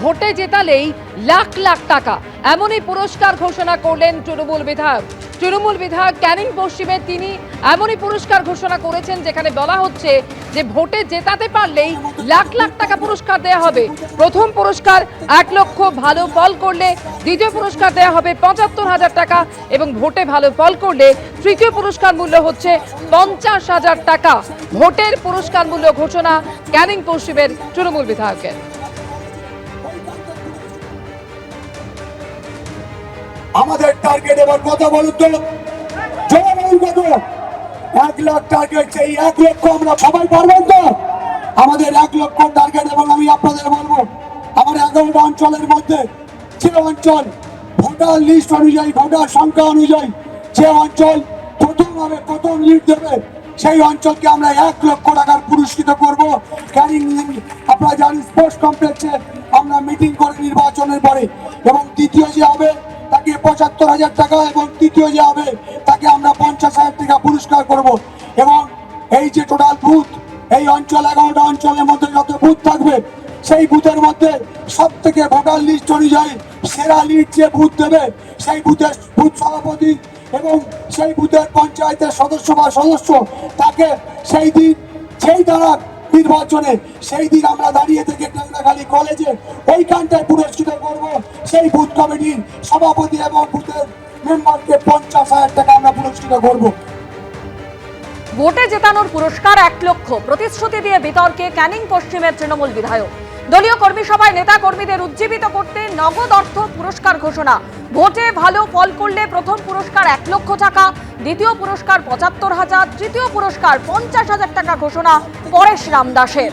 ভোটে জেতালেই লাখ লাখ টাকা, এমনই পুরস্কার ঘোষণা করলেন তৃণমূল বিধায়ক ক্যানিং পশ্চিমে। তিনি এমনই পুরস্কার ঘোষণা করেছেন যেখানে বলা হচ্ছে যে ভোটে জেতাতে পারলেই লাখ লাখ টাকা পুরস্কার দেওয়া হবে। প্রথম পুরস্কার 1 লক্ষ, ভালো ফল করলে দ্বিতীয় পুরস্কার দেওয়া হবে 75,000 টাকা এবং ভোটে ভালো ফল করলে তৃতীয় পুরস্কার মূল্য হচ্ছে 50,000 টাকা। ভোটের পুরস্কার মূল্য ঘোষণা ক্যানিং পশ্চিমের তৃণমূল বিধায়কের। আমাদের টার্গেট এবার কথা বলুন তো, কত 1 লাখ টার্গেট, সেই 1 লক্ষ আমরা সবাই পারবেন তো? আমাদের 1 লক্ষ টার্গেট। এবং আমি আপনাদের বলবো, আমার 11টা অঞ্চলের মধ্যে যে অঞ্চল ভোটার লিস্ট অনুযায়ী, ভোটার সংখ্যা অনুযায়ী যে অঞ্চল প্রথম লিড দেবে, সেই অঞ্চলকে আমরা 1 লক্ষ টাকার পুরস্কৃত করব। ক্যানিং আপনারা জানেন স্পোর্টস কমপ্লেক্সে আমরা মিটিং করে নির্বাচনের পরে, এবং দ্বিতীয় যে হবে তাকে 75,000 টাকা, এবং তৃতীয় যে হবে তাকে আমরা 50,000 টাকা পুরস্কার করব। এবং এই যে টোটাল বুথ, এই অঞ্চল 11টা অঞ্চলের মধ্যে যত বুথ থাকবে, সেই বুথের মধ্যে সব থেকে ভোটার লিস্ট অনুযায়ী সেরা লিড যে বুথ দেবে, সেই বুথের বুথ সভাপতি এবং সেই বুথের পঞ্চায়েতের সদস্য বা সদস্য তাকে সেই দিন সেই দ্বারা নির্বাচনে সেই দিন আমরা দাঁড়িয়ে থেকে টেংরাখালী কলেজে ওইখানটায় পুরস্কৃত করব। সেই বুথ কমিটির সভাপতি এবং বুথের মেম্বারকে 50,000 টাকা আমরা পুরস্কৃত করব। ভোটে জেতানোর পুরস্কার 1 লক্ষ প্রতিশ্রুতি দিয়ে বিতর্কে ক্যানিং পশ্চিমের তৃণমূল বিধায়ক। দলীয় কর্মী সভায় নেতা কর্মীদের উজ্জীবিত করতে নগদ অর্থ পুরস্কার ঘোষণা। ভোটে ভালো ফল করলে প্রথম পুরস্কার 1 লক্ষ টাকা, দ্বিতীয় পুরস্কার 75,000, তৃতীয় পুরস্কার 50,000 টাকা ঘোষণা পরেশ রামদাসের।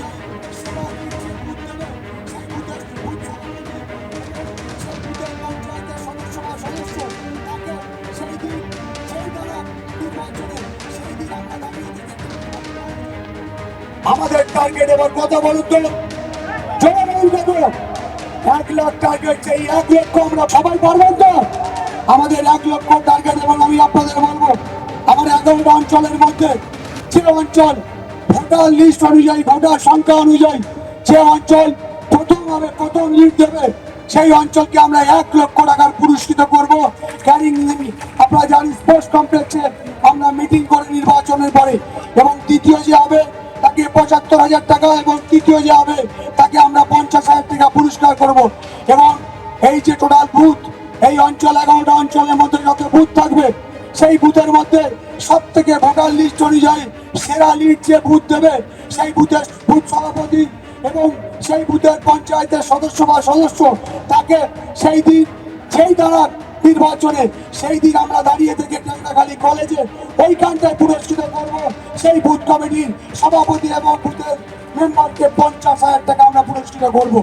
আমাদের টার্গেট এবার কথা বলুন তো, কত 1 লাখ টার্গেট, সেই 1 লক্ষ আমরা সবাই পারবেন তো? আমাদের 1 লক্ষ টার্গেট। এবং আমি আপনাদের বলবো, আমার 11টা অঞ্চলের মধ্যে যে অঞ্চল ভোটার লিস্ট অনুযায়ী, ভোটার সংখ্যা অনুযায়ী যে অঞ্চল প্রথম লিড দেবে, সেই অঞ্চলকে আমরা 1 লক্ষ টাকার পুরস্কৃত করব। ক্যানিং আপনারা জানেন স্পোর্টস কমপ্লেক্সে আমরা মিটিং করে নির্বাচনের পরে, এবং দ্বিতীয় যে হবে তাকে 75,000 টাকা, এবং তৃতীয় যে হবে তাকে আমরা 50,000 টাকা পুরস্কার করব। এবং এই যে টোটাল বুথ, এই অঞ্চল 11টা অঞ্চলের মধ্যে যত বুথ থাকবে, সেই বুথের মধ্যে সব থেকে ভোটার লিস্ট অনুযায়ী সেরা লিড যে বুথ দেবে, সেই বুথের বুথ সভাপতি এবং সেই বুথের পঞ্চায়েতের সদস্য বা সদস্য তাকে সেই দিন সেই দ্বারা নির্বাচনে সেই দিন আমরা দাঁড়িয়ে থেকে টেংরাখালী কলেজে ওইখানটায় পুরস্কৃত করব। সেই বুথ কমিটির সভাপতি এবং বুথের মেম্বারকে 50,000 টাকা আমরা পুরস্কৃত করব।